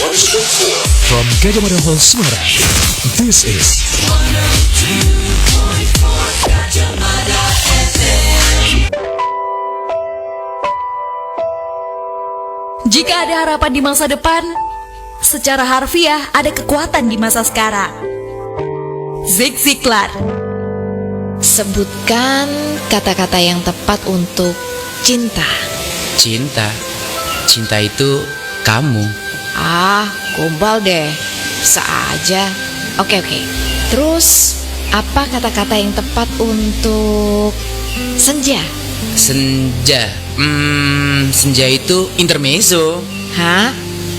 From Gajah Mada Hall Semarang, this is Jika ada harapan di masa depan, secara harfiah ada kekuatan di masa sekarang. Zig Ziglar. Sebutkan kata-kata yang tepat untuk cinta. Cinta itu kamu. Gombal deh. Bisa aja. Oke. Terus, apa kata-kata yang tepat untuk senja? Senja itu intermezzo. Hah?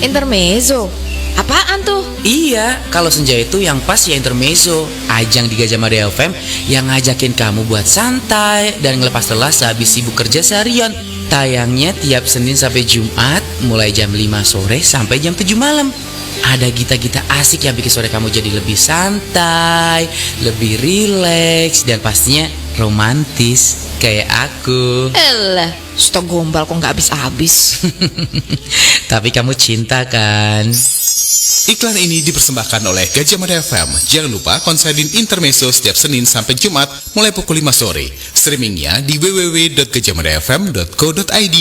Intermezzo? Apaan tuh? Iya, kalau senja itu yang pas ya intermezzo. Ajang di Gajah Mada FM yang ngajakin kamu buat santai dan ngelepas lelah sehabis sibuk kerja seharian. Tayangnya tiap Senin sampai Jumat mulai jam 5 sore sampai jam 7 malam. Ada gita-gita asik yang bikin sore kamu jadi lebih santai, lebih rileks, dan pastinya romantis kayak aku. Elah, stok gombal kok nggak habis-habis. Tapi kamu cinta kan? Iklan ini dipersembahkan oleh Gajah Mada FM. Jangan lupa konserin intermezzo setiap Senin sampai Jumat mulai pukul 5 sore. Streamingnya di www.gajahmadafm.co.id.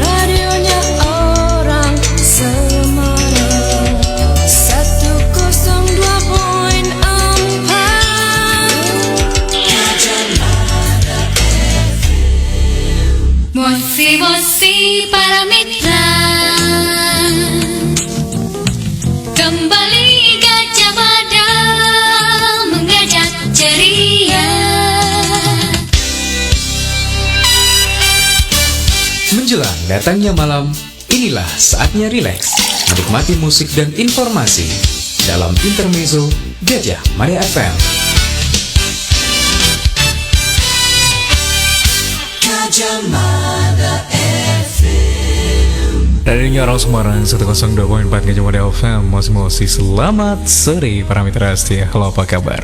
Radionya orang Semarang 102.4 Gajah Mada FM. Mosi para mitra, kembali Gajah Mada mengajak ceria. menjelang datangnya malam, inilah saatnya rileks, menikmati musik dan informasi dalam intermezzo Gajah Mada FM. Gajah Mada FM. Dari orang Semarang 102.4 Gajah Mada FM. Mosi selamat sore para mitra setia. Halo, apa kabar?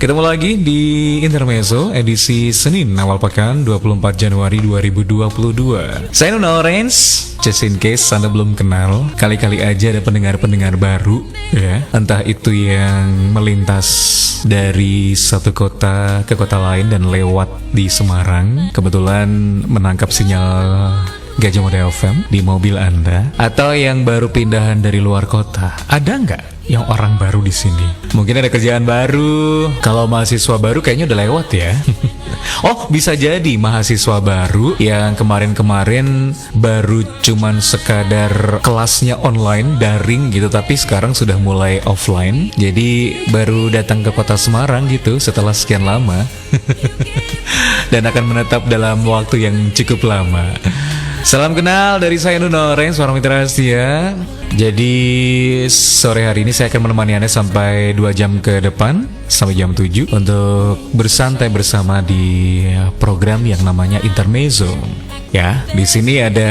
Ketemu lagi di Intermezzo edisi Senin awal pekan 24 Januari 2022. Saya Nuna Orange. Just in case Anda belum kenal, kali-kali aja ada pendengar-pendengar baru ya. Entah itu yang melintas dari satu kota ke kota lain dan lewat di Semarang, kebetulan menangkap sinyal Gajah Mada FM di mobil Anda, atau yang baru pindahan dari luar kota. Ada nggak yang orang baru di sini? Mungkin ada kerjaan baru. Kalau mahasiswa baru kayaknya udah lewat ya. Oh, bisa jadi mahasiswa baru yang kemarin-kemarin baru cuman sekadar kelasnya online, daring gitu, tapi sekarang sudah mulai offline. Jadi baru datang ke kota Semarang gitu setelah sekian lama. Dan akan menetap dalam waktu yang cukup lama. Salam kenal dari saya Nuna Orange, seorang mitra setia. Jadi sore hari ini saya akan menemani Anda sampai 2 jam ke depan, sampai jam 7, untuk bersantai bersama di program yang namanya Intermezzo. Ya, di sini ada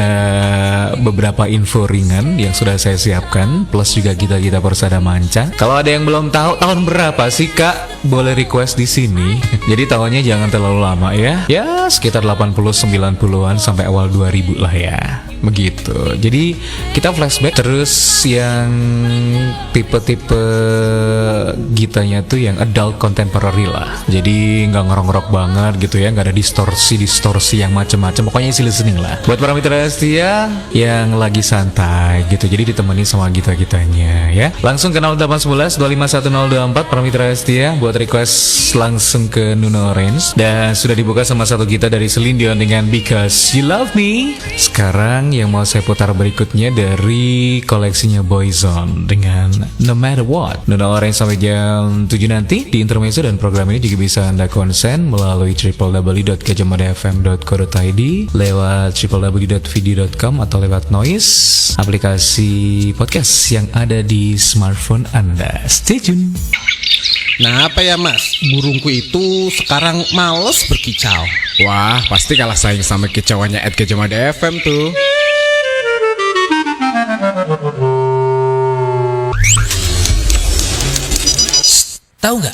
beberapa info ringan yang sudah saya siapkan, plus juga kita persada manca. Kalau ada yang belum tahu tahun berapa sih Kak, boleh request di sini. Jadi tahunnya jangan terlalu lama ya. Ya, sekitar 80-90-an sampai awal 2000 lah ya. Begitu. Jadi kita flashback terus yang tipe-tipe gitanya tuh yang adult contemporary lah. Jadi nggak ngerok-ngerok banget gitu ya, nggak ada distorsi yang macem-macem. Pokoknya isi listening lah. Buat para mitra setia yang lagi santai gitu, jadi ditemani sama gita-gitanya ya. Langsung ke 0811 251024 para mitra setia buat request langsung ke Nuna Orange. Dan sudah dibuka sama satu gita dari Celine Dion dengan Because You Love Me. Sekarang yang mau saya putar berikutnya dari koleksinya Boyzone dengan No Matter What. Nuna Orange sampai jam 7 nanti di Intermezzo, dan program ini juga bisa Anda konsen melalui www.gajahmadafm.co.id, lewat www.video.com atau lewat Noise, aplikasi podcast yang ada di smartphone Anda. Stay tune. Nah, apa ya Mas? Burungku itu sekarang males berkicau. Wah, pasti kalah saing sama kicauannya Gajah Mada FM tuh. Tahu nggak?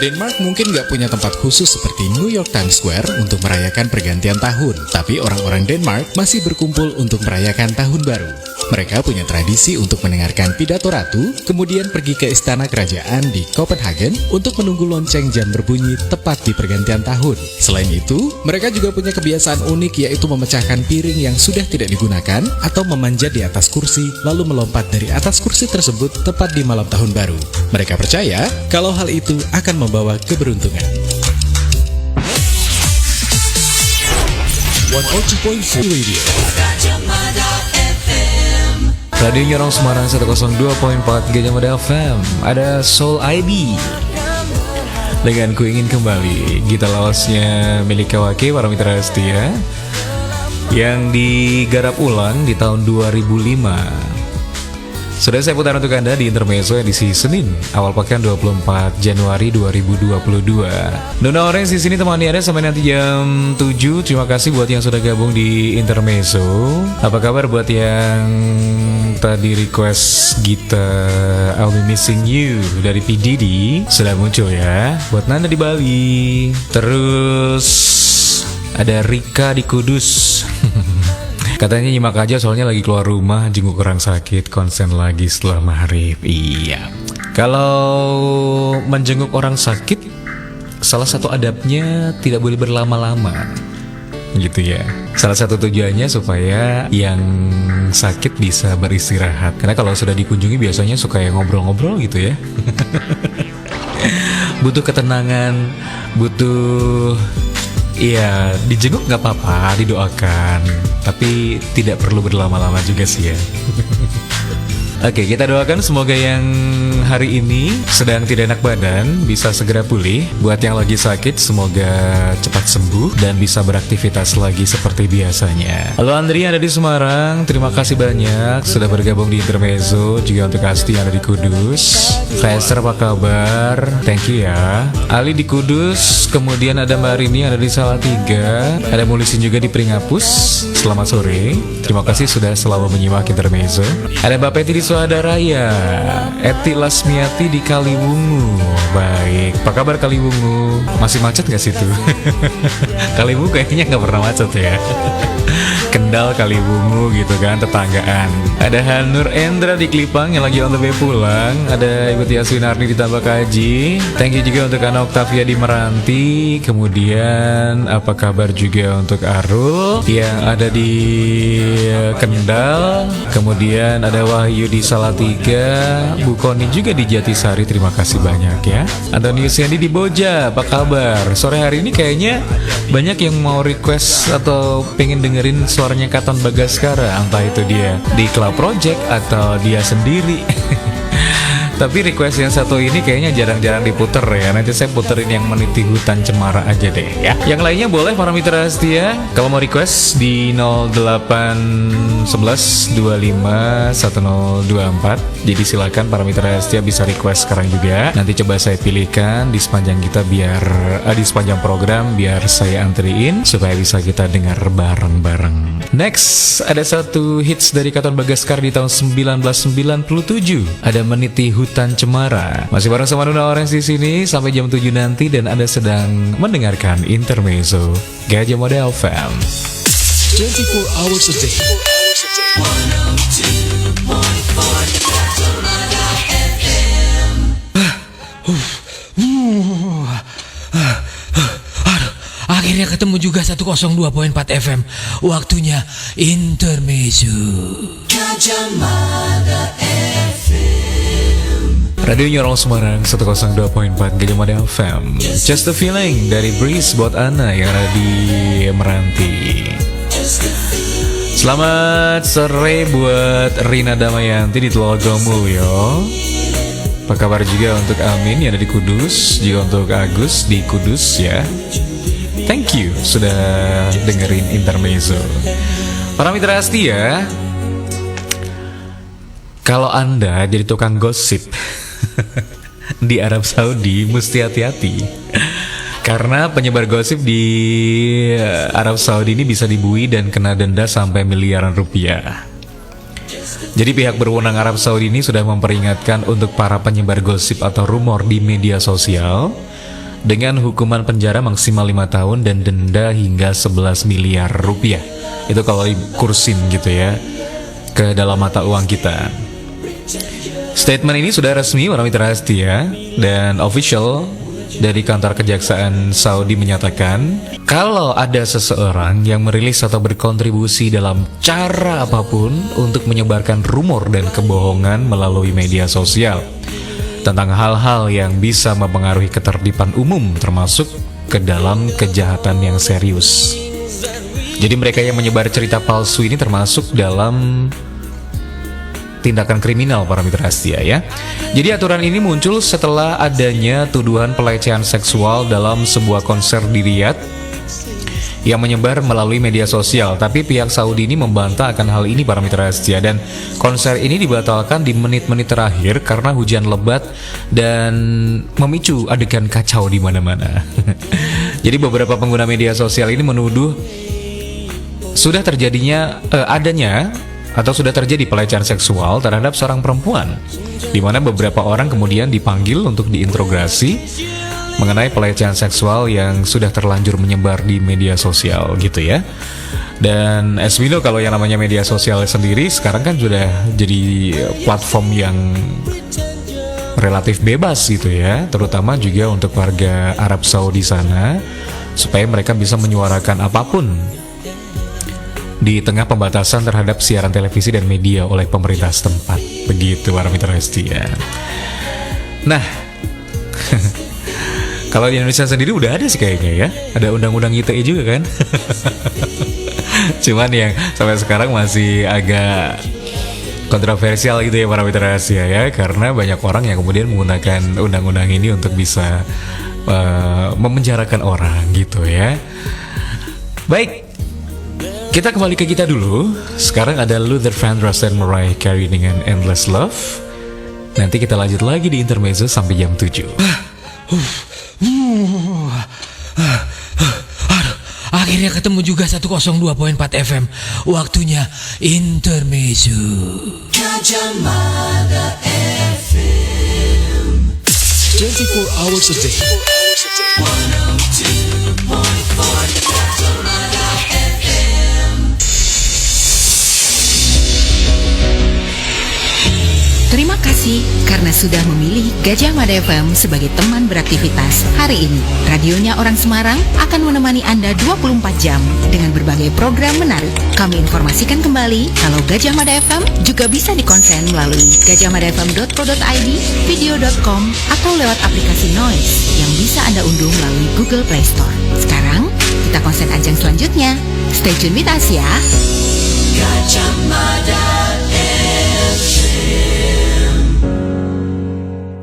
Denmark mungkin nggak punya tempat khusus seperti New York Times Square untuk merayakan pergantian tahun, tapi orang-orang Denmark masih berkumpul untuk merayakan tahun baru. Mereka punya tradisi untuk mendengarkan pidato ratu, kemudian pergi ke istana kerajaan di Copenhagen untuk menunggu lonceng jam berbunyi tepat di pergantian tahun. Selain itu, mereka juga punya kebiasaan unik, yaitu memecahkan piring yang sudah tidak digunakan atau memanjat di atas kursi lalu melompat dari atas kursi tersebut tepat di malam tahun baru. Mereka percaya kalau hal itu akan membawa keberuntungan. 102.4 Radio. Radio Nyorong Semarang 102.4 Gajah Mada FM. Ada Soul ID dengan Ku Ingin Kembali, Gita lawasnya milik Kawake para mitra setia, yang digarap ulang di tahun 2005. Sudah saya putar untuk Anda di Intermezzo edisi Senin, awal pekan 24 Januari 2022. Nona Orange di sini temani Anda sampai nanti jam 7. Terima kasih buat yang sudah gabung di Intermezzo. Apa kabar buat yang tadi request Gita I'll Be Missing You dari P. Diddy? Sudah muncul ya buat Nanda di Bali. Terus ada Rika di Kudus. Katanya nyimak aja soalnya lagi keluar rumah, jenguk orang sakit, konsen lagi setelah maghrib. Iya. Kalau menjenguk orang sakit, salah satu adabnya tidak boleh berlama-lama. Gitu ya. Salah satu tujuannya supaya yang sakit bisa beristirahat. Karena kalau sudah dikunjungi biasanya suka yang ngobrol-ngobrol gitu ya. Butuh ketenangan, butuh... Iya, dijenguk gak apa-apa, didoakan. Tapi tidak perlu berlama-lama juga sih ya. Oke, kita doakan semoga yang hari ini sedang tidak enak badan bisa segera pulih. Buat yang lagi sakit, semoga cepat sembuh dan bisa beraktivitas lagi seperti biasanya. Halo Andri yang ada di Semarang, terima kasih banyak sudah bergabung di Intermezzo. Juga untuk Asti yang ada di Kudus. Faisal apa kabar? Thank you ya. Ali di Kudus, kemudian ada Mbak Rini yang ada di Salatiga, ada Mulisin juga di Pringapus. Selamat sore, terima kasih sudah selalu menyimak Intermezzo. Ada Mbak Peti di Suadaraya, Eti Lasmiati di Kaliwungu. Baik, apa kabar Kaliwungu? Masih macet gak situ? Kaliwungu kayaknya gak pernah macet ya. Kendal Kaliwungu gitu kan, tetanggaan. Ada Hanur Endra di Klipang yang lagi on the way pulang. Ada Ibu Tia Swinarni di Tambak Kaji. Thank you juga untuk Ana Octavia di Meranti. Kemudian apa kabar juga untuk Arul yang ada di Kendal. Kemudian ada Wahyu di Salatiga, Bu Koni juga di Jatisari. Terima kasih banyak ya. Antonius Yandi di Boja, apa kabar? Sore hari ini kayaknya banyak yang mau request atau pengen dengerin suaranya Katon Bagaskara, entah itu dia di Club Project atau dia sendiri. Tapi request yang satu ini kayaknya jarang-jarang diputer ya. Nanti saya puterin yang Meniti Hutan Cemara aja deh ya. Yang lainnya boleh para mitra setia. Kalau mau request di 0811 25 1024. Jadi silakan para mitra setia bisa request sekarang juga. Nanti coba saya pilihkan di sepanjang kita di sepanjang program biar saya antriin supaya bisa kita dengar bareng-bareng. Next, ada satu hits dari Katon Bagaskara di tahun 1997. Ada Meniti Hutan Cemara. Masih bareng sama Nuna Orange di sini sampai jam 7 nanti dan Anda sedang mendengarkan Intermezzo Gajah Mada FM. 24 hours a day. Akhirnya ketemu juga 102.4 FM. Waktunya Intermezzo. Gajah Mada FM. Radio Nyorong Semarang 102.4 Gajah Mada FM. Just a Feeling dari Breeze buat Ana yang ada di Meranti. Selamat sore buat Rina Damayanti di Telogomulyo. Apa kabar juga untuk Amin yang ada di Kudus, juga untuk Agus di Kudus ya. Thank you sudah dengerin Intermezzo. Para mitra setia, kalau Anda jadi tukang gosip di Arab Saudi, mesti hati-hati. Karena penyebar gosip di Arab Saudi ini bisa dibui dan kena denda sampai miliaran rupiah. Jadi pihak berwenang Arab Saudi ini sudah memperingatkan untuk para penyebar gosip atau rumor di media sosial dengan hukuman penjara maksimal 5 tahun dan denda hingga 11 miliar rupiah. Itu kalau kursin gitu ya. ke dalam mata uang kita. Statement ini sudah resmi para mitra setia dan official dari kantor kejaksaan Saudi menyatakan kalau ada seseorang yang merilis atau berkontribusi dalam cara apapun untuk menyebarkan rumor dan kebohongan melalui media sosial tentang hal-hal yang bisa mempengaruhi ketertiban umum termasuk ke dalam kejahatan yang serius. Jadi mereka yang menyebar cerita palsu ini termasuk dalam tindakan kriminal para mitra setia ya. Jadi aturan ini muncul setelah adanya tuduhan pelecehan seksual dalam sebuah konser di Riyadh yang menyebar melalui media sosial. Tapi pihak Saudi ini membantah akan hal ini para mitra setia, dan konser ini dibatalkan di menit-menit terakhir karena hujan lebat dan memicu adegan kacau di mana-mana. Jadi beberapa pengguna media sosial ini menuduh sudah terjadi pelecehan seksual terhadap seorang perempuan, di mana beberapa orang kemudian dipanggil untuk diinterogasi mengenai pelecehan seksual yang sudah terlanjur menyebar di media sosial gitu ya. Dan as we know, kalau yang namanya media sosial sendiri sekarang kan sudah jadi platform yang relatif bebas gitu ya, terutama juga untuk warga Arab Saudi sana, supaya mereka bisa menyuarakan apapun di tengah pembatasan terhadap siaran televisi dan media oleh pemerintah setempat. Begitu para mitra setia. Nah, kalau di Indonesia sendiri udah ada sih kayaknya ya, ada undang-undang ITE juga kan. Cuman yang sampai sekarang masih agak kontroversial gitu ya para mitra setia ya, karena banyak orang yang kemudian menggunakan undang-undang ini untuk bisa memenjarakan orang gitu ya. Baik, kita kembali ke kita dulu. Sekarang ada Luther Vandross dan Mariah Carey dengan Endless Love. Nanti kita lanjut lagi di Intermezzo sampai jam 7. Akhirnya ketemu juga 102.4 FM. Waktunya Intermezzo. Gajah Mada FM 24 hours a day. 102.4 Gajah Mada FM. Terima kasih karena sudah memilih Gajah Mada FM sebagai teman beraktivitas hari ini. Radionya Orang Semarang akan menemani Anda 24 jam dengan berbagai program menarik. Kami informasikan kembali kalau Gajah Mada FM juga bisa dikonsen melalui gajahmadafm.co.id, video.com, atau lewat aplikasi Noise yang bisa Anda unduh melalui Google Play Store. Sekarang, kita konsen ajang selanjutnya. Stay tune with us ya. Gajah Mada